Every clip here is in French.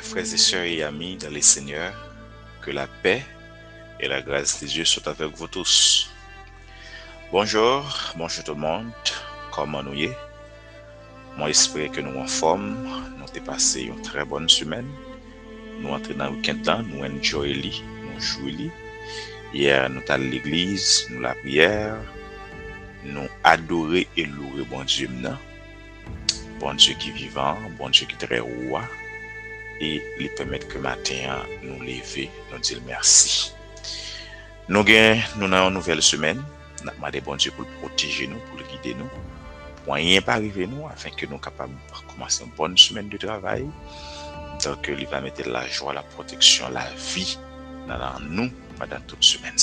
frères et sœurs et amis dans les Seigneurs, que la paix et la grâce de Dieu soient avec vous tous. Bonjour tout le monde, comment nous y est? Moi, j'espère que nous en forme, nous avons passé une très bonne semaine. Nous entrons dans le week-end là, nous enjoyons, nous jouons. Hier, nous sommes à l'église, nous la prière, nous adorons et louer bon Dieu maintenant. Bon Dieu qui est vivant, bon Dieu qui est très roi. Et lui permettre que matin nous lever, nous dire merci. Nous avons une nouvelle semaine. Nous demandons bon Dieu pour le protéger nous, pour le guider nous, pour rien pas arriver nous, afin que nous soyons capables de commencer une bonne semaine de travail. Donc, il va mettre la joie, la protection, la vie dans nous pendant toute semaine.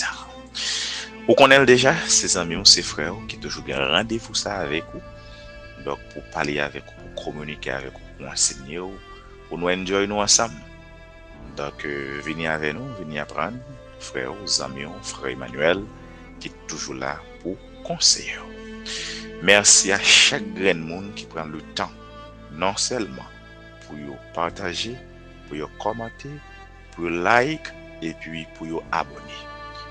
Vous connaissez déjà ses amis ou ses frères qui toujours bien rendez-vous ça avec vous. Donc, pour parler avec vous, pour communiquer avec vous, pour enseigner vous, pour nous enjoy nous ensemble. Donc, venez avec nous, venez apprendre, frères, amis, frère Emmanuel, qui est toujours là pour conseiller. Merci à chaque grand monde qui prend le temps, non seulement pour partager, pour commenter, pour like et puis pour abonner.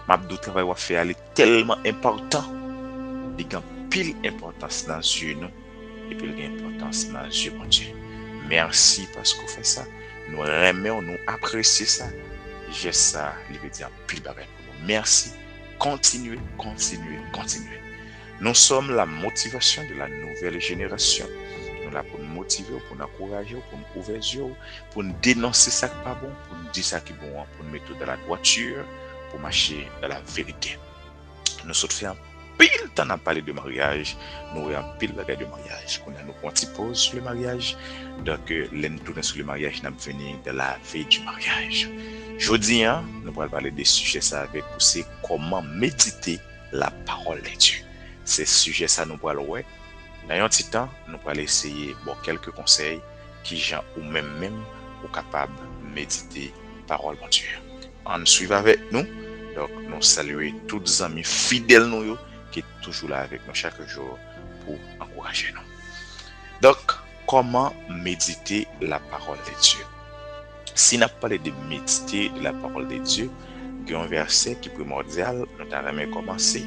Mabdou travail va faire est tellement important, il y a pile importance dans Dieu nous et puis il y a importance dans Dieu mon Dieu. Merci parce que vous faites ça. Nous aimons, nous apprécions ça. J'ai ça, il veut dire pile bagage pour nous. Merci. Continuez. Nous sommes la motivation de la nouvelle génération. Nous sommes là pour nous motiver, pour nous encourager, pour nous ouvrir les yeux, pour nous dénoncer ça qui n'est pas bon, pour nous dire ça qui est bon, pour nous mettre dans la droiture, pour marcher dans la vérité. Nous sommes fait un pile temps à parler de mariage, nous avons pile bagage de mariage. On a nos petits pauses sur le mariage, donc nous tournons sur le mariage, nous venons de la veille du mariage. Aujourd'hui, nous allons parler des sujets ça avec vous, c'est comment méditer la parole de Dieu. Ces sujets ça nous allons voir. Dans un petit temps, nous allons essayer quelques conseils qui gens ou même ou capable de méditer la parole de Dieu. En suivant avec nous, donc nous saluons tous les amis fidèles nous qui est toujours là avec nous chaque jour pour encourager nous. Donc, comment méditer la parole de Dieu? Si nous parlons de méditer de la parole de Dieu, il y a un verset qui est primordial, nous allons commencer.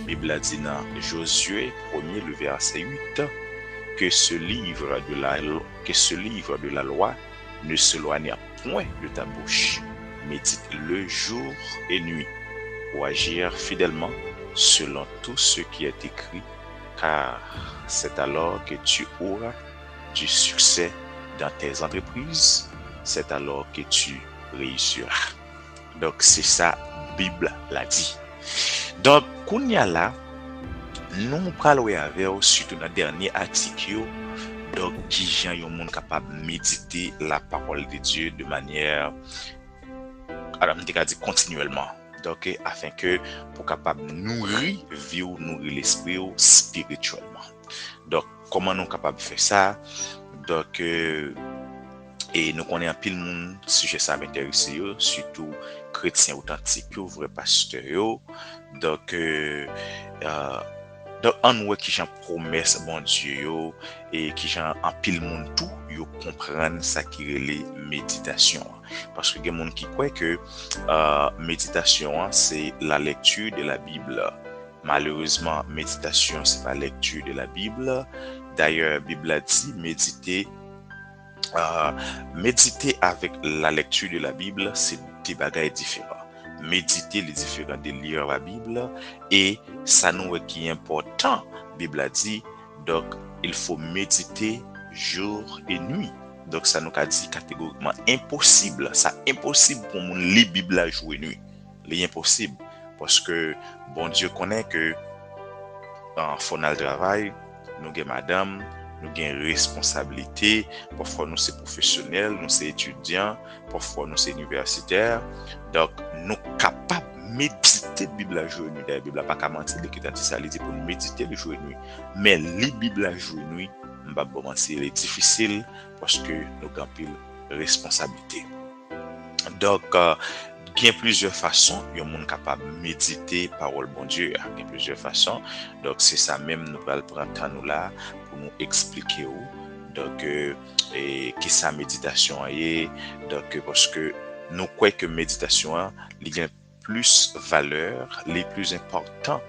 La Bible a dit dans Josué 1er, le verset 8, que ce livre de la loi ne s'éloigne point de ta bouche. Médite-le jour et nuit pour agir fidèlement selon tout ce qui est écrit, car c'est alors que tu auras du succès dans tes entreprises, c'est alors que tu réussiras. Donc c'est ça, Bible l'a dit. Donc, qu'on y a là, nous parlons avec surtout dans le dernier article, donc qui gens yon monde capable de méditer la parole de Dieu de manière, alors on dit continuellement. Donc, afin que pour capable nourrir vie ou nourrir l'esprit spirituellement. Donc, comment nous capable de faire ça? Donc, et nous connaissons un pile monde sujet ça m'intéresse surtout chrétiens authentiques, vrais pasteurs. Donc, on voit qui j'en promesse bon Dieu et qui j'en en pile monde tout yo comprendre ça qui est méditation parce que il y a monde qui croit que méditation c'est la lecture de la Bible. Malheureusement méditation c'est pas la lecture de la Bible. D'ailleurs Bible a dit méditer avec la lecture de la Bible c'est des bagages différents. Méditer les différents de lire la Bible et ça nous qui est important. Bible a dit donc il faut méditer jour et nuit. Donc ça nous a dit catégoriquement impossible. Ça impossible pour mon lire Bible à jour et nuit. C'est impossible parce que bon Dieu connaît que en fonal travail nous avons madame, nous avons responsabilité, parfois nous sommes professionnels, nous sommes étudiants, parfois nous sommes universitaires. Donc, nous sommes capables de méditer la Bible à jour et nuit. La Bible n'a pas qu'à mentir, ça dit pour nous méditer le jour et nuit. Mais la Bible à jour et nuit, c'est difficile parce que nous avons une responsabilité. Donc, il y a plusieurs façons, il y a monde capable de méditer parole bon Dieu, il y a plusieurs façons. Donc c'est ça même nous allons prendre temps nous là pour nous expliquer Donc, qui sa méditation est, donc, parce que nous croyons que méditation, il y a plus valeur, les plus important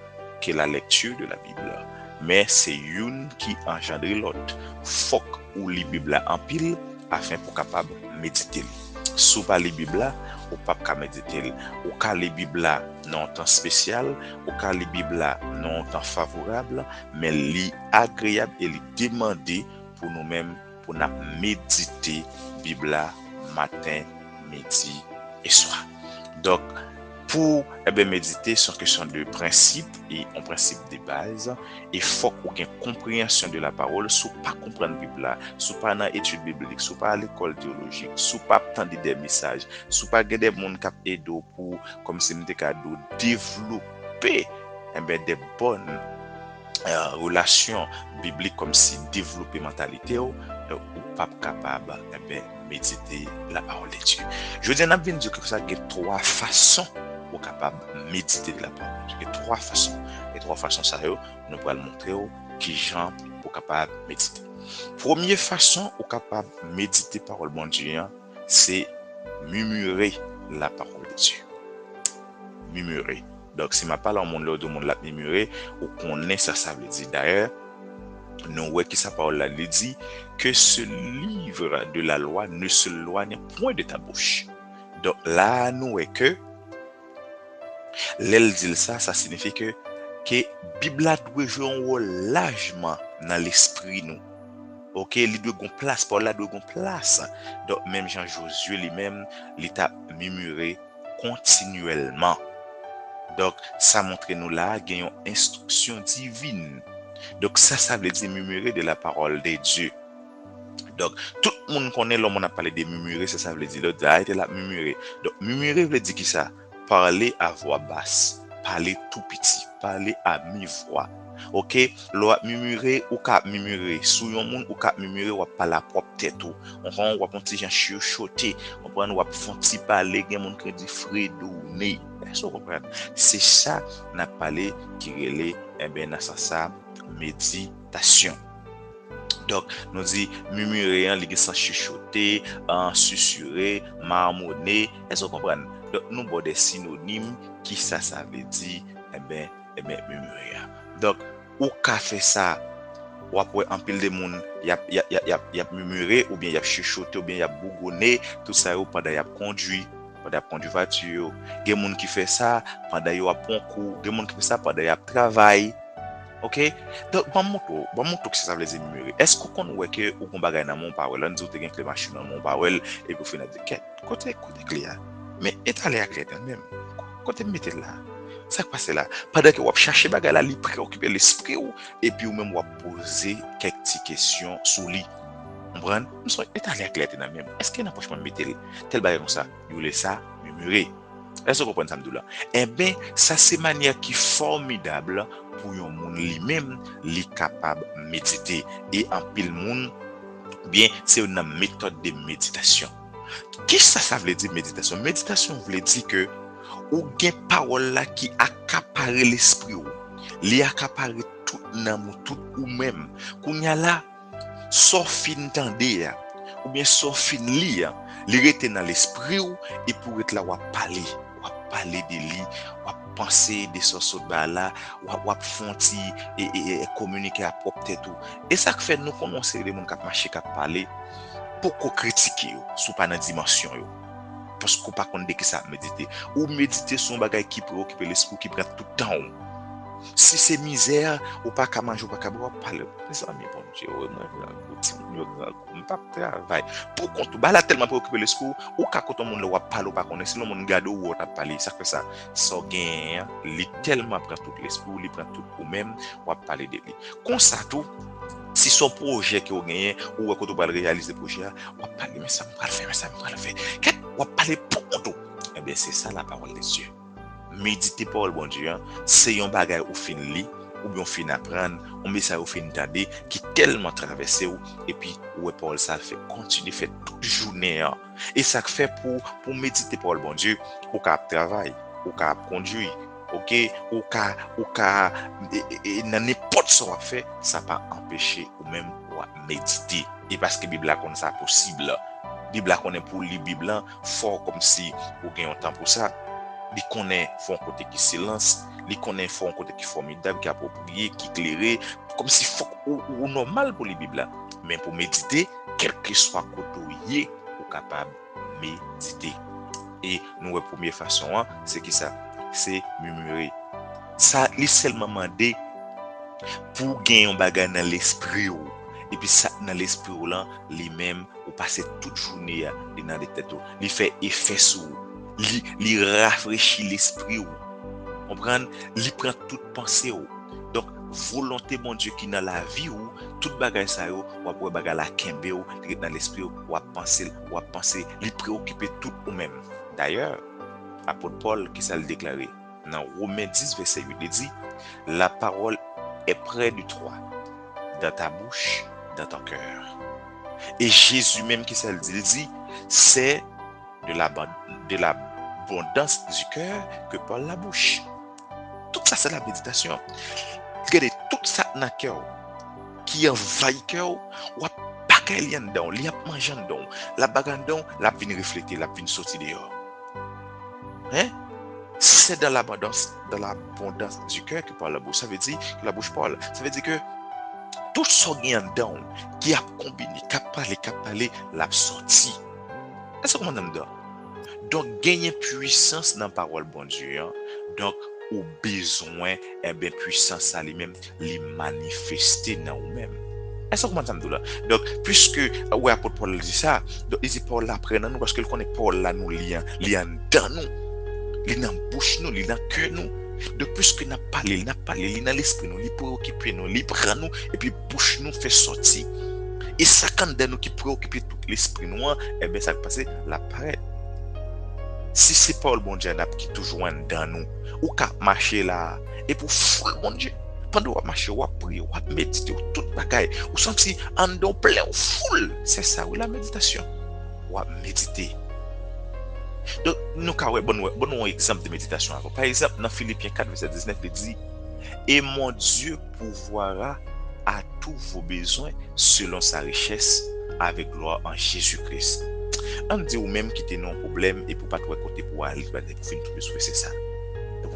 que la lecture de la Bible. Mais c'est une qui engendre l'autre. Faut ou la Bible en pile afin pour capable méditer. Sous pas la Bible, ou pas qu'à méditer. Ou qu'à la Bible non temps spécial, ou qu'à la Bible non temps favorable, mais li agréable et li demandé pour nous-mêmes pour nous méditer Bible matin, midi et soir. Donc, pour méditer, c'est une question de principe et un principe de base. Il faut qu'on ait une compréhension de la parole, si pas comprendre la Bible, si pas dans l'étude biblique, si pas à l'école théologique, si pas attendre des messages, si pas des gens qui aident pour, comme si nous avons développer des bonnes relations bibliques, comme si développer mentalité ou pas capable méditer la parole de Dieu. Je veux dire, on a bien dit que ça, il y a trois façons pour capable méditer de la parole. Il y a trois façons. Les trois façons, ça, nous pourrons le montrer qui gens pour capable méditer. Première façon pour capable méditer la parole de Dieu, c'est murmurer la parole de Dieu. Murmurer. Donc, si je parle en monde, l'autre monde l'a murmurer, ou qu'on est ça veut dire d'ailleurs, nous voyons que sa parole là dit que ce livre de la loi ne se éloigne point de ta bouche. Donc là, nous voyons que l'elle dit ça signifie que Bible doit jouer un rôle largement dans l'esprit nous. OK, il doit avoir place, Paul là doit avoir place. Donc même Jean Josué lui-même, il t'a murmuré continuellement. Donc ça montre nous là gagnons instruction divine. Donc ça veut dire murmurer de la parole de Dieu. Donc tout le monde connaît l'homme on a parlé de murmurer, ça veut dire l'autre arrêtez la murmurer. Donc murmurer veut dire qui ça? Parler à voix basse, parler tout petit, parler à mi-voix. OK, l'on murmurer ou ka murmurer, sous un monde ou ka murmurer ou pas la propre tête ou on va petit gens chuchoter, on prend ou font petit parler, gen monde qui dit fredonner. Est-ce que vous comprenez? C'est ça n'a parlé qui relait dans ça méditation. Donc, nous dit murmurer, les sans chuchoter, susurrer, marmonner. Est-ce que vous comprenez? Donc, nous avons des synonymes qui ça veut dire, murmurer. Donc, ou qu'a fait ça, ou après en pile de monde, y a murmuré, ou bien y a chuchoté, ou bien y a bougonné, tout ça, ou pendant y a conduit. Pendant conduire voiture, il y a des gens qui font ça pendant qu'ils ont un cours, il y a des gens qui font ça pendant qu'ils travaillent. OK? Donc, bon moto que ça veut dire murmurer. Est-ce qu'on voit que ou qu'on bagaille dans mon parole, on dit que les machines dans mon parole et qu'on fait une quête côté clair. Mais étaler à clair même. Côté mettez là. Ça passe là. Pendant que vous cherchez bagaille là, li préoccuper l'esprit ou et puis ou même vous poser quelques petites questions sur lui. Comprendre? Nous sommes étalés à clair même. Est-ce qu'il y a un approchement mettre tel bagaille comme ça, vous laissez ça murmurer. Est-ce que vous comprenez ça là? Eh bien, ça c'est une manière qui est formidable pour un monde lui-même, li capable de méditer. Et en pile monde, bien, c'est une méthode de méditation. Qu'est-ce que ça veut dire méditation? Méditation veut dire que ou gen parole là qui accapare l'esprit ou, li accapare tout nan tout ou même. Qu'on y a là, so fin tande ou bien so fin li rete dans l'esprit ou et pour être là ou parler de lui, ou penser de ce là, ou fonti et communiquer à propre tête ou. Et ça fait nous commencer les gens qui marcher qui parler pour critiquer sous pas dans dimension yo. Parce qu'on pas connaît que ça méditer ou méditer son bagage qui préoccupe l'esprit qui prend tout le temps. Si c'est misère ou pas qu'à manger ou pas qu'à boire, parle. Les amis, bon Dieu, pas travail. Pour qu'on tout là tellement préoccupé l'esprit ou qu'à quand tout le monde le parle ou pas connaît, si le monde garde ou t'a parlé, ça fait ça. Ça gagne, il tellement prend tout l'esprit, il prend tout pour même ou parler de lui. Comme ça tout. Si son projet que vous gagnez ou que vous allez réaliser le projet, vous allez parler, mais ça me va le faire, mais ça me va le faire. Vous allez parler pour tout. Eh bien, c'est ça la parole de Dieu. Méditer par le bon Dieu, c'est un bagage ou fin li, ou bien fin apprendre, on met ça ou fin tendre, qui tellement traversé ou, et puis, ouais, Paul, ça fait continuer, fait toute journée. Et ça fait pour méditer par le bon Dieu, ou qu'à travailler, ou qu'à conduire. OK, ou n'importe ce qu'on fait, ça va empêcher ou même ou méditer. Et parce que Bible là comme ça possible. Bible là qu'on est pour lire Bible là fort comme si ou gagne un temps pour ça. Il connaît font côté qui silence, il connaît font côté qui formidable, qui approprié, qui éclairé, comme si faut ou normal pour les Bible là. Mais pour méditer, quel que soit côté ou capable méditer. Et nous la première façon hein, c'est qui ça? C'est murmurer. Ça il seulement demandé pour gagner un bagage dans l'esprit et puis ça dans l'esprit là lui-même ou passer toute journée dans des têtes il fait effet sur il rafraîchit l'esprit ou comprendre il prend toute pensée ou donc volonté mon Dieu qui dans la vie ou toute bagage ça ou pour bagage la kembe ou dans l'esprit ou penser il préoccuper tout ou même d'ailleurs apôtre Paul qui ça le déclaré dans Romains 10 verset 8 il dit la parole est près du toi, dans ta bouche, dans ton cœur. Et Jésus même qui ça le dit, il dit, c'est de l'abondance du cœur que parle la bouche. Tout ça, c'est la méditation. Regardez, tout ça dans le cœur, qui envahit le cœur, ou pas qu'il y a dedans, il y a mangé dedans, la bagarre dedans, la vine refléter, la vine sortir dehors. Hein? C'est dans l'abondance du cœur que parle la bouche. Ça veut dire que la bouche parle. Ça veut dire que tout ce qui est dedans, qui a combiné, qui a parlé, l'a sorti. Est-ce que vous m'entendez? Donc, gagner puissance dans la parole, bon Dieu. Hein? Donc, au besoin, puissance à lui-même, les manifester dans vous-même. Est-ce que vous m'entendez là? Donc, puisque, ouais, apôtre Paul dit ça, donc, il dit Paul après nous, parce que le connaît Paul là, nous, liant dans nous. Il dans bouche nous, il dans cœur nous. De plus que n'a parlé, il dans l'esprit nous, il préoccupe nous, il prend nous et puis bouche nous fait sortir. Et ça quand nous qui préoccupe tout l'esprit nous, ça passe la paraît. Si c'est pas le bon Dieu qui toujours dans nous, ou qu'à marcher là et pour fouler bon Dieu. Pendant qu'on marche, on prie, on médite, tout bagaille, ou sent si en don plein foule, c'est ça ou la méditation. On méditer. Donc, nous avons bon exemple de méditation. Par exemple, dans Philippiens 4, verset 19, il dit et mon Dieu pourvoira à tous vos besoins selon sa richesse avec gloire en Jésus-Christ. On dit ou même quitter nos problèmes et pour pas trouver côté pour aller, pour finir tout le c'est ça.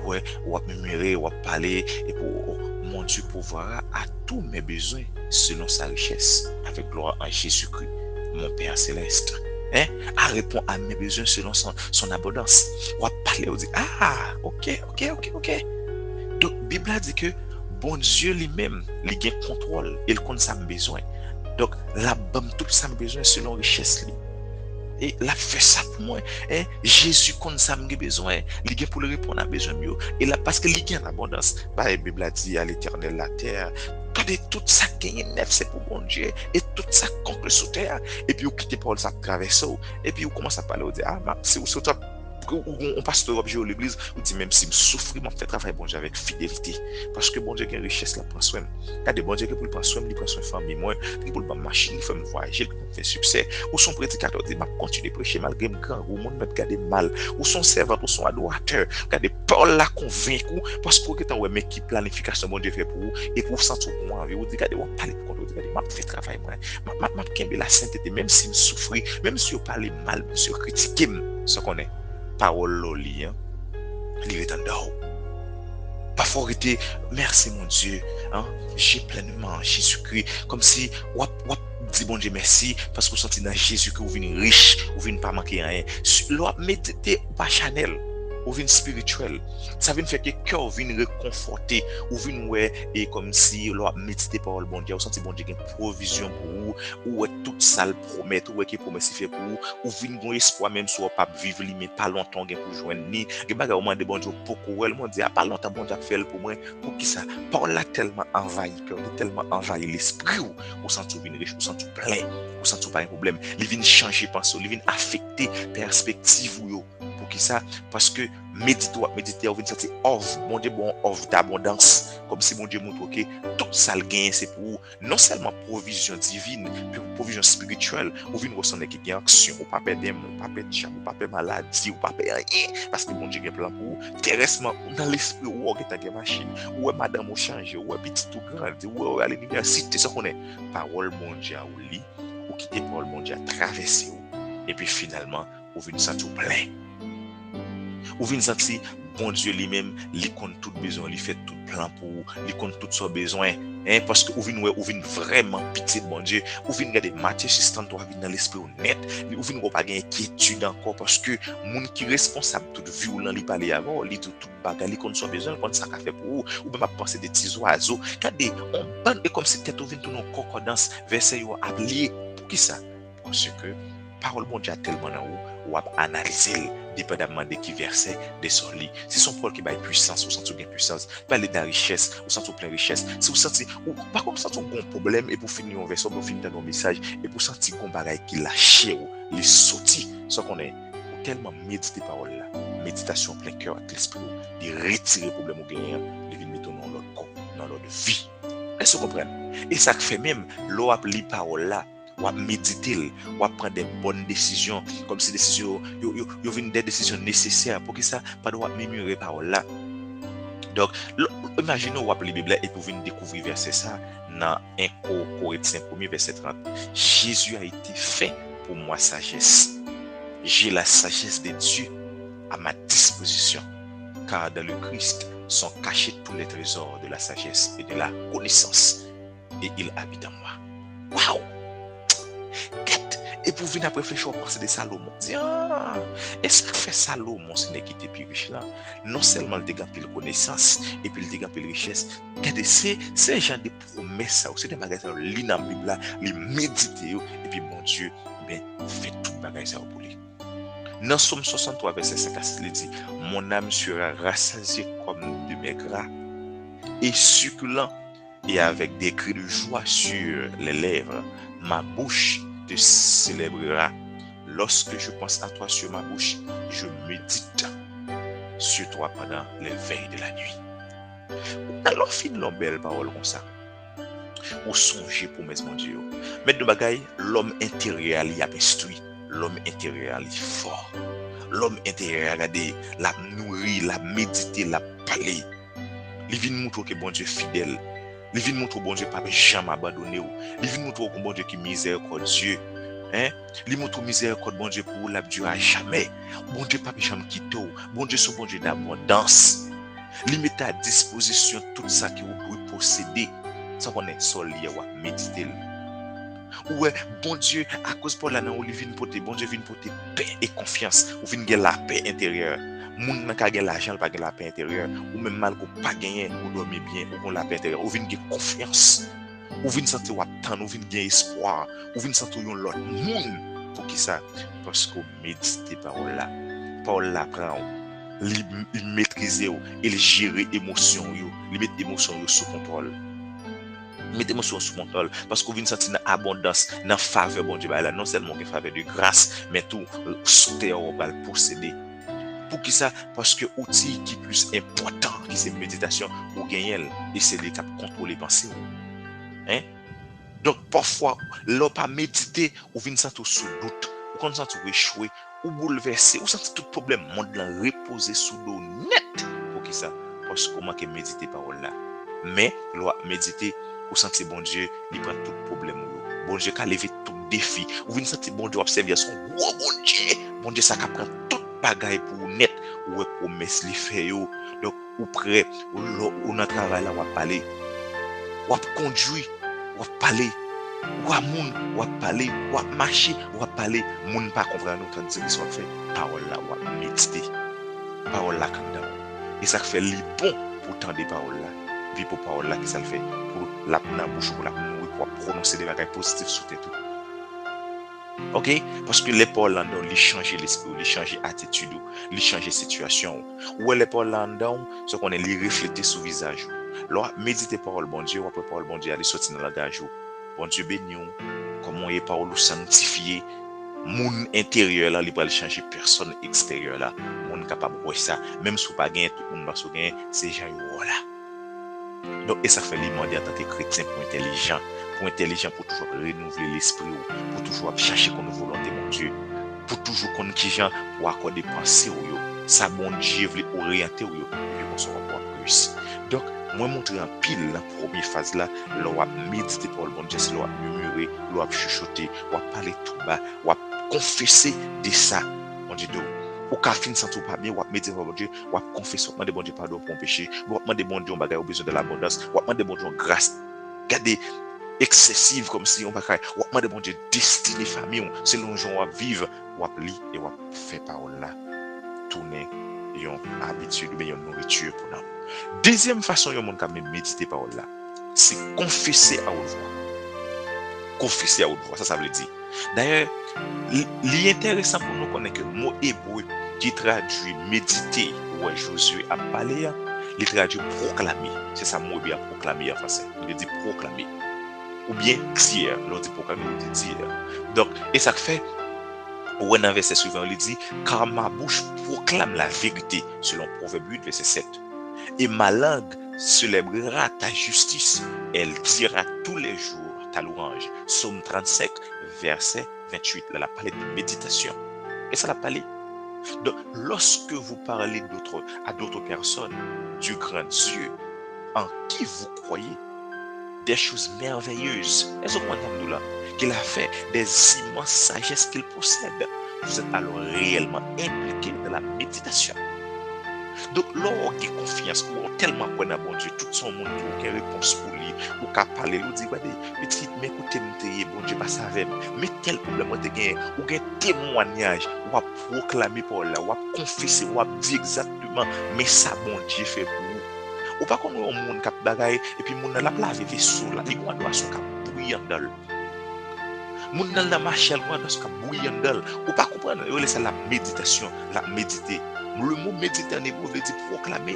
Ouais, on va murmurer, on va parler et pour mon Dieu pourvoira à tous mes besoins selon sa richesse avec gloire en Jésus-Christ, mon Père céleste. Hein, à répondre à mes besoins selon son abondance. On va parler, on dit, ok. Donc, la Bible a dit que bon Dieu lui-même, il a contrôle, il connaît ses besoins. Donc, la bonne tout ça besoin selon richesse lui. Et la fait ça pour moi. Hein? Jésus connaît ses besoins, il a pour le répondre à besoin mieux. Et là, parce que il a en abondance, la Bible a dit à l'Éternel la terre. Regardez tout ça qui est neuf, c'est pour mon Dieu. Et tout ça conclut sous terre. Et puis, vous quittez Paul, ça traverse. Et puis, vous commencez à parler, vous dites, si vous sautez, on passe de l'objet à l'église, vous dites, même si je souffre, je fais travail bon Dieu avec fidélité. Parce que bon Dieu a une richesse, la prend soin. Regardez, bon Dieu, pour le prendre soin, il prend soin de famille, moi, pour le machine, il fait me voyager, il fait succès. Ou son prédicateur dit, je continue à prêcher malgré mon grand, ou mon monde garder mal. Ou son servant, ou son adorateur. Regardez, Paul l'a convaincu, parce que vous avez une équipe planification, bon Dieu fait pour vous, et pour vous sentir pour moi, vous dites, regardez, on parle pour vous, regardez, je fais travail, moi, je fais la sainteté, même si je souffre, même si vous parlez mal, si vous critiquez, ce qu'on est. Parole loli, hein, il est en dehors. Parfois, arrêter, merci mon Dieu, hein, j'ai pleinement Jésus-Christ, comme si, dit bon Dieu merci, parce que vous sentez dans Jésus que vous venez riche, vous venez pas manquer rien. L'on méditer pas chanel, vous venez spirituel. Ça vient faire que le cœur vient réconforter, vous venez ouais, et comme si l'on méditer par le bon Dieu, vous sentez bon Dieu qui a une provision pour vous, ou toute ça le promet, ou qui promet si fait pour vous, ou venez un espoir même si vous pas vivre mais pas longtemps pour joindre ni. Que bagarre au moins de bon Dieu beaucoup, elle m'a dit pas longtemps bon Dieu fait pour moi, pour qui ça? Par là tellement envahi cœur, tellement envahi l'esprit ou sentez vous riche, vous sentez plein, vous sentez pas un problème, il vient changer pensée, il vient affecter perspective ou pour qui ça? Parce que méditer, vous venez sentir offre, bon Dieu bon offre d'abondance comme si mon Dieu montre que tout ça le gain c'est pour non seulement provision divine, puis provision spirituelle, ou vient ressentir qu'il y a action, ou pas perdre démon, pas perdre cham, ou pas perdre maladie, ou pas perdre rien, parce que mon Dieu a un plan pour terresтрement dans l'esprit ou qui ta machine, ou madame ou changer, ou petit tout grand, ou à l'université, ça qu'on est parole mon Dieu ou lit, ou quitter parole mon Dieu traverser, et puis finalement, ou vient sentir plein. Ou vient sentir bon Dieu lui-même, il compte tout besoin, il fait tout plan pour, il compte tout son besoin, hein, parce que ou vient vraiment pitié de bon Dieu, ou vient regarder Matthieu 6:33 vient dans l'esprit honnête, ou vient pas gagner inquiétude encore parce que monde qui responsable tout violent li parler avant, li tout bagarre, il compte son besoin, compte ça qu'a fait pour ou même penser des petits oiseaux, regardez, on bande comme si tête ou vient tout en concordance, verset yo applié, pour qui ça? Parce que parole bon Dieu a tellement dans ou analyser dépendamment de qui verset de son lit. Si son parole qui baille puissance, ou sentez gain puissance, parler de la richesse, ou sentez plein richesse. Si vous sentez ou par contre sentez un problème et pour finir un verset, pour finir dans un message et pour sentir qu'on bagaille qui lâche ou les sorti, ça qu'on est tellement méditer parole là. Méditation plein cœur avec l'esprit, de retirer problème au gagnant, de venir mettre dans notre corps, dans notre vie. Est-ce que vous comprenez? Et ça fait même l'eau a li parole là. Ou à méditer, ou à prendre des bonnes décisions, comme si décisions, yo viennent des décisions nécessaires pour que ça pas doit murmurer parole là. Donc, imaginez ou appeler la Bible et pour venir découvrir verset ça dans 1 Corinthiens 1 verset 30. Jésus a été fait pour moi sagesse. J'ai la sagesse de Dieu à ma disposition, car dans le Christ sont cachés tous les trésors de la sagesse et de la connaissance, et il habite en moi. Waouh! Et pour venir réfléchir, on pense de Salomon. Est-ce que fait Salomon, ce n'est qui était plus riche là? Non seulement il a gagné la connaissance, et puis il a gagné la richesse. Regardez, c'est genre de promesses, c'est des magasins, il dans la Bible, il médite, et puis mon Dieu, fait tout le bagage pour lui. Dans Somme 63, verset 5 à 6, il dit, mon âme sera rassasiée comme de mes gras, et succulent, et avec des cris de joie sur les lèvres, ma bouche te célébrera. Lorsque je pense à toi sur ma bouche, je médite sur toi pendant les veilles de la nuit. Alors, fin de belle parole comme ça. Ou songer pour mes mon Dieu. Mais de bagaille, l'homme intérieur il a instruit. L'homme intérieur il est fort. L'homme intérieur regardez, l'a nourri, l'a médité, l'a parlé. Il vient montrer que bon Dieu fidèle. Il vient montrer que bon Dieu pas jamais abandonné. Il vient montrer que bon Dieu qui miséricordieux. Hein? Il montre miséricorde bon Dieu pour la Dieu à jamais. Bon Dieu pas jamais quitter. Bon Dieu c'est bon Dieu d'abondance. Il met à disposition tout ça que vous pouvez posséder. Ça qu'on est sol lié ou méditer. Ouais, bon Dieu à cause pour la nan il vient porter bon Dieu vient porter paix et confiance. Ou vient gagner la paix intérieure. Moun nan ka gagner l'argent pas gagner la paix intérieure ou même mal qu'on pas gagner ou dormir bien ou la paix intérieure ou vient gagner confiance. Ou vient sentir ou attendre ou vient gagner espoir ou vient sentir yon l'autre moun pour qui ça parce qu'on médite parole là prend il maîtriser il gérer émotion yo il mettre émotion yo sous contrôle. Mettez émotion sous contrôle parce qu'on vient sentir une abondance dans faveur bon Dieu là non seulement une faveur de grâce mais tout sous terre on va le posséder. Pour qui ça? Parce que outil qui est plus important que c'est méditation ou gagner et c'est les cap contrôler pensée. Hein? Donc parfois l'on pas méditer ou vient sentir sous doute ou quand sentir échouer ou bouleversé ou sentir tout problème monde là reposer sous l'eau net. Pour qui ça? Parce qu'on manque méditer parole là. Mais l'on méditer ou sentir bon Dieu il prend tout problème ou bon Dieu qui lever tout défi ou vient sentir bon Dieu observer son bon Dieu ça qui prend tout bagaille pour net ou promesse li fait yo donc ou prêt ou dans travail là on va parler ou conduire ou parler ou à moun ou parler ou marcher ou parler moun pas comprendre notre direction fait parole là ou méditer parole là comme ça et ça fait li bon pour tendre parole là puis pour parole là qui ça le fait pour la bouche pour la pour prononcer des bagages positifs sur tête. OK, parce que les paroles là ils changent l'esprit, ils changent attitude, ils changent situation. Ou les paroles là ce qu'on est les refléter sur visage. Là méditer parole bon Dieu, après parole bon Dieu aller sortir dans langage. Bon Dieu béni comment est parole sanctifier monde intérieur là, il va changer personne extérieur là. Monde capable de voir ça, même si pas gain tout monde va se gain, c'est gens là. Donc, et ça fait lui demander en tant que chrétien pour intelligent, pour toujours renouveler l'esprit, pour toujours chercher qu'on nous volonté, mon Dieu, pour toujours qu'on qui gens pour accorder pensée, ça, bon Dieu, veut orienter, et qu'on se rapporte plus. Donc, moi, montrer en pile la première phase là, l'on va méditer pour le bon Dieu, c'est l'on va murmurer, l'on va chuchoter, l'on va parler tout bas, l'on va confesser de ça, mon Dieu, ou qu'à fin sans tout pas bien, ou à méditer pour bon Dieu, ou à confesser, ou à demander bon Dieu pardon pour un péché, ou à demander bon Dieu, on va besoin de l'abondance, ou à demander bon Dieu grâce, garder excessive comme si on va faire, ou à demander bon Dieu destiné famille, c'est l'on va vivre, ou à lire et ou à faire parole là, tourner, yon habitude, mais yon nourriture pour nous. Deuxième façon, yon monde quand même méditer parole là, c'est confesser à haute voix. Confesser à haute voix, ça veut dire. D'ailleurs, l'intéressant pour nous connaître que le mot hébreu qui traduit méditer, ou Josué a parlé, il traduit proclamer. C'est ça le mot bien proclamer en français. Il dit proclamer. Ou bien dire. L'on dit proclamer, on dit dire. Donc, et ça fait, ou dans le verset suivant, il dit, car ma bouche proclame la vérité, selon Proverbe 8, verset 7. Et ma langue célébrera ta justice. Elle dira tous les jours ta louange. Psaume 35, verset 28. Là, la parlé de méditation. Et ça l'a parlé. Donc, lorsque vous parlez à d'autres personnes du grand Dieu en qui vous croyez, des choses merveilleuses, elles ont là, qu'il a fait, des immenses sagesses qu'il possède, vous êtes alors réellement impliqué dans la méditation. Donc, lorsqu'on a confiance, ou tellement qu'on a bon Dieu, tout son monde qui a réponse pour lui, ou qui a parlé, ou dit, petit, mais écoutez, bon Dieu, pas ça avec, mais quel problème vous avez, ou un témoignage, ou à proclamer pour là, ou à confesser, ou à dire exactement, mais ça, bon Dieu, fait pour vous. Ou pas comme un monde qui a bagaille, et puis mon la plave vaisseau là, il doit son cap bouillant dans le. Mon dans la machelle, doit son cap bouillant dans le. Ou pas comprendre, c'est la méditation, la méditer. Le mot méditer en hébreu veut dire proclamer.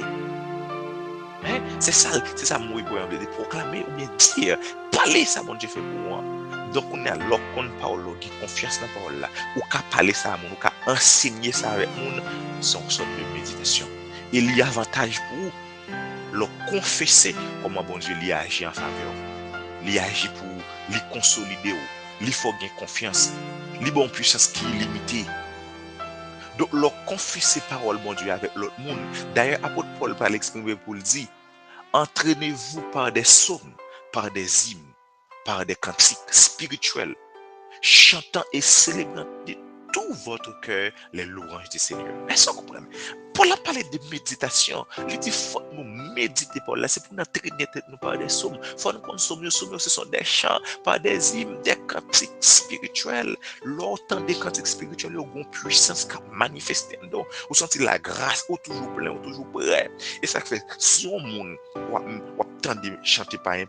Hein? C'est ça le mot hébreu veut dire proclamer ou bien dire, parler ça, mon Dieu fait pour moi. Donc on est à l'ocon parole qui confiance dans la parole là, ou qu'à parler ça à mon, ou qu'à enseigner ça avec mon, c'est une sorte de méditation. Il y a avantage pour vous. Le confesser comment bon Dieu lui agit en faveur, lui agit pour lui consolider, lui faut gagner confiance, lui bon puissance qui est limitée. Donc le confesser parole bon Dieu avec l'autre monde. D'ailleurs apôtre Paul par l'exprimer pour le dire, entraînez-vous par des psaumes, par des hymnes, par des cantiques spirituels, chantant et célébrant de tout votre cœur les louanges du Seigneur. Est-ce que vous comprenez? Paul a parlé de méditation. Il dit, il faut nous méditer par là. C'est pour nous entraîner nous par des psaumes. Il faut nous consommer, ce sont des chants, par des hymnes, des cantiques spirituels. L'autant des cantiques spirituels, ils ont une puissance qui manifeste. Donc, vous sentez la grâce, ou toujours plein, ou toujours prêt. Et ça fait, si on monde, on tente de chanter par un,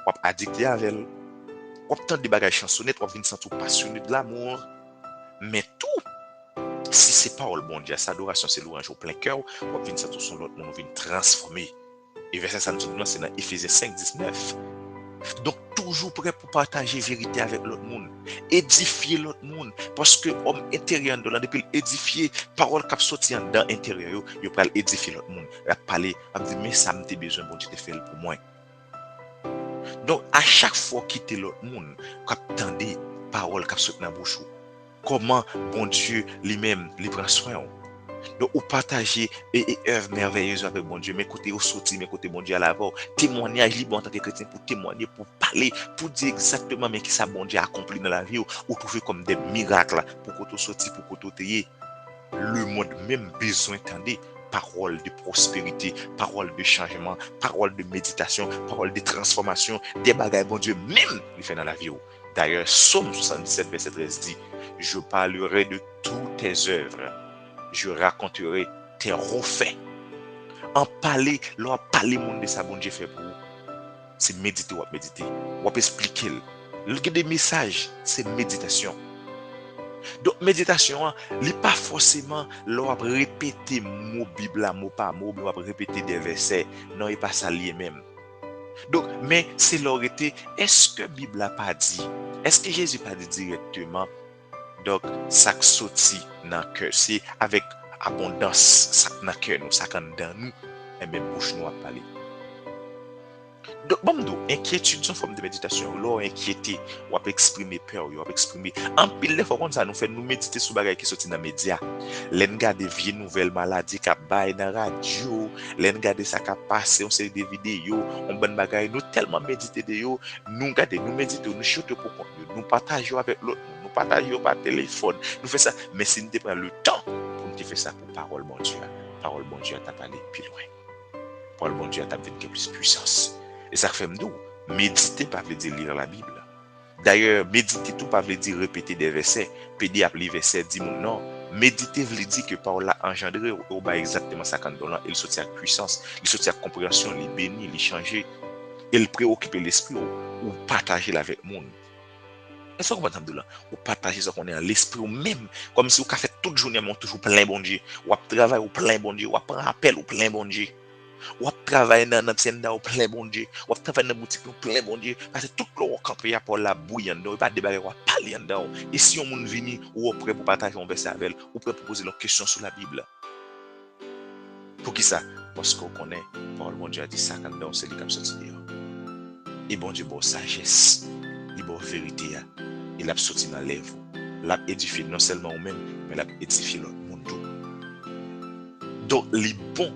on addicté avec elle. On tente de bagages chansonnettes, on vient sentir passionné de l'amour. Mais tout, si c'est parole bon Dieu, sa adoration, c'est louange au plein cœur, on vient sentir son autre, on vient transformer. Et verset ça nous dit, c'est dans Éphésiens 5, 19. Donc, toujours prêt pour partager vérité avec l'autre monde, édifier l'autre monde, parce que l'homme intérieur, depuis édifier, parole qui sorti dans l'intérieur, il peut édifier l'autre monde. Il va parler, il va dire, mais ça m'a besoin, bon Dieu te fait pour moi. Donc, à chaque fois quitter l'autre monde, quand attendez parole qui sorti dans la bouche, comment bon Dieu lui-même lui prend soin. Donc, vous partagez et œuvre merveilleuse avec bon Dieu. Mais côté au sorti, mais côté bon Dieu à l'avant. Témoignage libre en tant que chrétien pour témoigner, pour parler, pour dire exactement mais qui ça bon Dieu a accompli dans la vie. Ou trouver comme des miracles pour que tu sorti, pour que tu aies le monde même besoin d'entendre. Parole de prospérité, parole de changement, parole de méditation, parole de transformation, des bagages bon Dieu même il fait dans la vie. D'ailleurs, Psaume 77, verset 13 dit, je parlerai de toutes tes œuvres, je raconterai tes refaits. En parler, leur parler monde de ça, bon Dieu fait pour vous. C'est méditer ou méditer, ou expliquer. Le des messages, c'est méditation. Donc, méditation, il n'est pas forcément leur répéter mot Bible, mot par mot, ou répéter des versets. Non, il n'est pas ça lié même. Donc, mais c'est leur été, est-ce que la Bible n'a pas dit, est-ce que Jésus n'a pas dit directement, donc, ça qui sorti dans le cœur, c'est avec abondance, ça dans le cœur, nous, ça dans nous, et même bouche nous a parlé. Donc, bon, inquiétude, c'est une forme de méditation. Là, inquiété, on va exprimer peur, on va exprimer. En pile, les fois, ça nous fait nous méditer sur les bagages qui sont dans les médias. Les regarder des vieilles nouvelles maladies qui baillent dans la radio, les regarder ça qui passe, on sait des vidéos, on bonne bagaille, nous tellement méditer de yo, nous regarder, nous méditer, nous chuter pour compte, nous partager avec l'autre, nous partager par téléphone, nous fait ça. Mais si nous prenons le temps pour nous faire ça pour parole mon Dieu, parole mon Dieu, t'as parlé plus loin. Parole mon Dieu, t'as fait plus puissance. Et ça fait nous, méditer pas veut dire lire la Bible. D'ailleurs, méditer tout pas veut dire répéter des versets. Pédé appeler verset dit mon non. Méditer veut dire que parole l'a engendré ou bah exactement ça quand on il sortit avec puissance, il sortit avec compréhension, il bénit, il changer, il préoccupe l'esprit ou partager avec le monde. Et ça comment là, ou partager ça qu'on est en l'esprit ou même comme si on fait toute journée mon toujours plein bon Dieu, ou travailler ou plein bon Dieu, ou prendre appel ou plein bon Dieu. Ou travailler dans notre scène au plein bon Dieu, ou travailler dans la boutique au plein bon Dieu, parce que tout le monde campé pour la bouille en dedans, pas débarrer ou parler en dedans. Et si on monde vini ou prêt pour partager un verset avec, ou prêt pour poser une question sur la Bible. Pour qui ça? Parce qu'on connaît, par le bon Dieu a dit ça quand dedans, c'est lui qui a sorti dehors. Et bon Dieu, bon sagesse, il bon vérité, il a sorti dans l'œuvre, l'a édifié non seulement nous-mêmes, mais l'a édifié l'autre monde. Donc, il est bon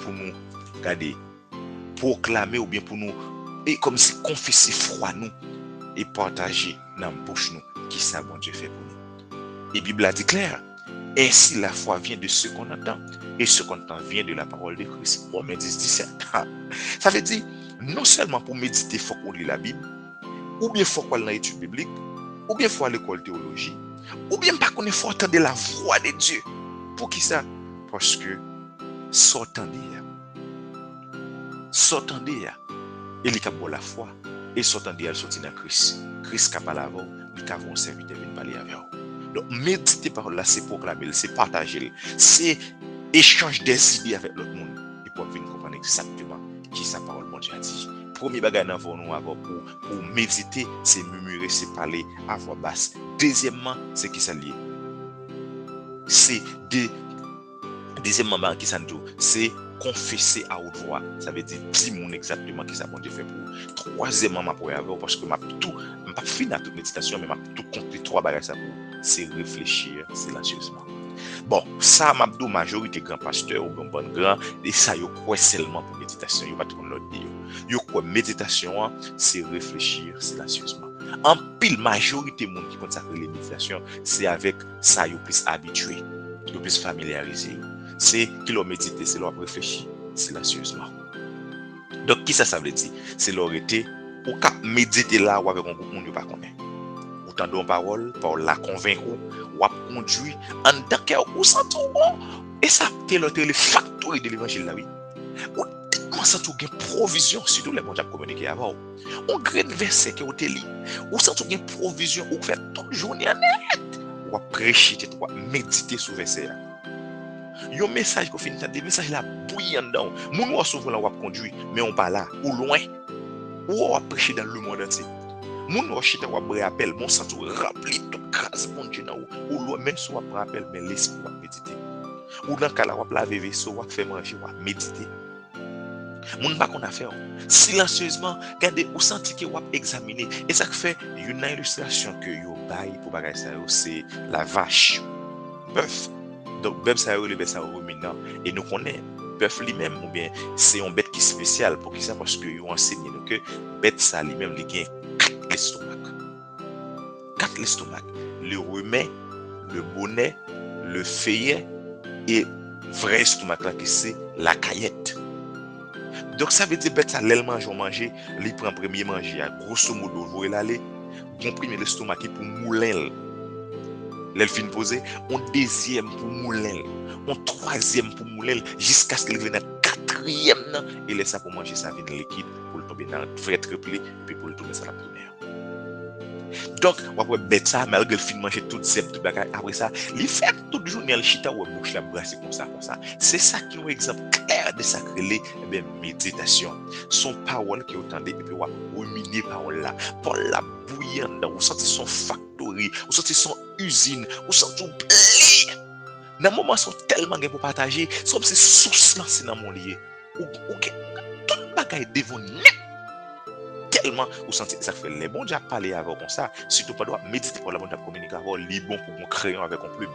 pour nous regardez, proclamer ou bien pour nous, et comme si confesser froid nous, et partager dans la bouche nous, qui ça bon Dieu fait pour nous. Et la Bible a dit clair, ainsi la foi vient de ce qu'on entend, et ce qu'on entend vient de la parole de Christ. Romains 10, 17. Ça veut dire, non seulement pour méditer, il faut qu'on lit la Bible, ou bien il faut qu'on ait dans l'étude biblique, ou bien il faut aller à l'école de théologie, ou bien pas qu'on ait faut entendre la voix de Dieu. Pour qui ça? Parce que, s'entendez, et il a la foi et s'entendait elle sortit dans Christ qui parle avant il a un serviteur vient parler avec vous. Donc méditer par là c'est proclamer c'est partager c'est échange des idées avec l'autre monde et pour venir comprendre exactement qui sa parole mon Dieu a dit. Premier bagage dans nous avoir pour méditer c'est murmurer c'est parler à voix basse. Deuxièmement c'est qui ça lié c'est deuxièmement qui ça nous c'est confesser à haute voix, ça veut dire 10 mon exactement qui ça bon Dieu fait pour. Troisièmement, ma pour avoir parce que m'a pas fini à toute méditation, mais m'a tout compris trois bagages ça pour, c'est réfléchir silencieusement. Bon, ça m'a dit majorité grand pasteur ou bon grand et ça yo quoi seulement pour méditation, yo pas tout l'autre dit yo quoi méditation c'est réfléchir silencieusement. En pile majorité monde qui consacre les méditations, c'est avec ça yo plus habitué, yo plus familiarisé. C'est qu'il a médité, c'est leur réfléchir silencieusement. Donc, qui ça veut dire? C'est leur été, ou qu'à méditer là, ou avec un groupe, on ne pas connaître. Ou t'entends parole, pour la convaincre, ou à conduire, en tant que ou sans tout bon. Et ça, c'est le facteur de l'évangile là, oui. Ou tellement sans tout gain provision, surtout les gens qui communiqué avant. On graine verset qui ont été lu. Ou sans tout gain provision, ou faire toute journée en net. Ou à prêcher, ou à méditer sur verset. Yon message qu'on finit des messages là bouillant dedans. Moun ou souvent là ou conduire mais on pas là ou loin ou on prêcher dans le monde entier. Moun ou chita ou appel mon sang tout rempli tout grâce bon Dieu ou loin même si on prend appel mais l'esprit va méditer. Ou dans cas là on laver vaisseau ou faire manger ou méditer. Moun pas qu'on a faire silencieusement garder ou sentir que ou examiner et ça fait une illustration que yo bail pour bagage ça c'est la vache bœuf. Donc, bœuf ça le bœuf ça ruminant et nous connaissons bœuf lui-même ou bien c'est une bête qui est spéciale pour qui ça parce que ils enseignent nous que bête ça lui-même il gagne 4 l'estomac, le rumen, le bonnet, le feuillet et vrai estomac là qui c'est la caillette. Donc ça veut dire bête ça l'aile manger, il prend premier manger à grosso modo vous l'aller comprimer l'estomac pour mouler. L'elle fin poser, on deuxième pour mouler, on troisième pour mouler, jusqu'à ce qu'il vienne quatrième et laisse ça pour manger ça vient liquide pour le tomber dans le vrai triplé puis pour le tomber ça la première. Donc on va bête ça malgré le fin manger toute cette tout bagage après ça, il fait toute journée le chita ou bouche la brasser comme ça. C'est ça qui est un exemple clair de sacré ben méditation. Son parole qui entendait et puis on ruminer parole là, pour la bouillante, on sentit son factory, on sentit son usine, on sentit tout blé. Dans moment sont tellement pour partager, c'est comme si source là c'est dans mon lié. Ou tout bagage devant net tellement ou senti ça fait les bons diable parler avec comme ça, surtout pas doit méditer pour la bon diable communiquer avec li bon pour mon crayon avec un plume.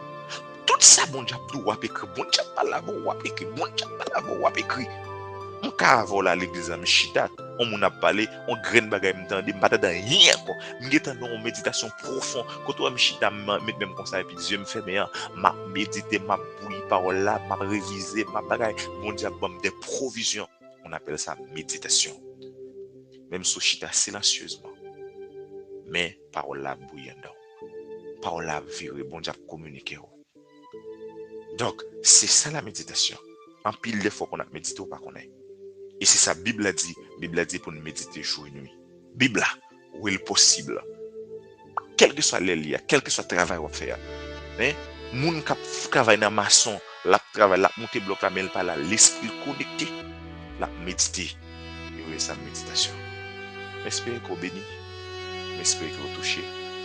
Tout ça bon diable doit écrire, bon diable parler avec ou écrire, bon diable parler avec ou écrire. On ka avoir la l'église en chita, on m'en a parlé, on graine bagay m'entendre, m'pas dans rien quoi. M'étant dans une méditation profonde, quand on chita mettre même comme ça et puis Dieu me fait meilleur, m'a méditer, m'a bouilli parole là, m'a réviser, m'a bagay, bon diable bon des provisions. On appelle ça méditation. Même sous chita silencieusement. Mais parole là bouillant. Parole là virée, bon diable communiquer. Donc, c'est ça la méditation. En pile de fois qu'on a médité ou pas qu'on est. Et c'est ça, Bible a dit pour nous méditer jour et nuit. Bible là, où est le possible. Quel que soit les liens, quel que soit le travail qu'on fait. Mais, moun qui travaille dans maçon, la travail, la monter bloc, la mêle pas là, l'esprit connecté, la méditer. Et ça, méditation. J'espère qu'on bénit, j'espère qu'on touche,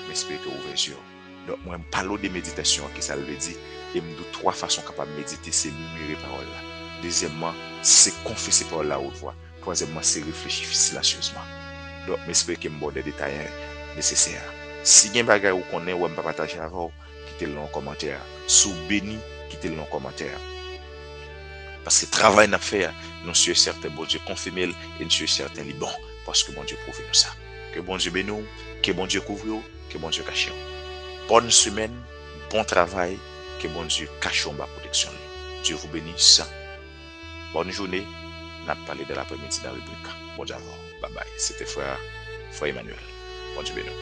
j'espère qu'on ouvre les yeux. Donc, moi, je parle de méditation, qui ça veut dire, et me dit 3 façons capables de méditer, c'est murmurer parole là. Deuxièmement, c'est confesser parole là haute voix. Troisièmement, c'est réfléchir silencieusement. Donc, j'espère que je me des détails nécessaires. Si vous avez des bagages ou connaissez ou ne pas partager avec vous, quittez-le dans les commentaires. Si vous béni, quittez-le dans les commentaires. Parce que le travail n'a fait, nous sommes certains, bon Dieu confirme et nous sommes certains, il est bon, parce que bon Dieu prouve nous ça. Que bon Dieu bénisse, que bon Dieu couvre, que bon Dieu cache. Bonne semaine, bon travail, que bon Dieu cache ma protection. Dieu vous bénisse. Bonne journée. On a parlé de l'après-midi dans la rubrique. Bon Dieu, bye bye. C'était frère Emmanuel. Bon Dieu bénisse.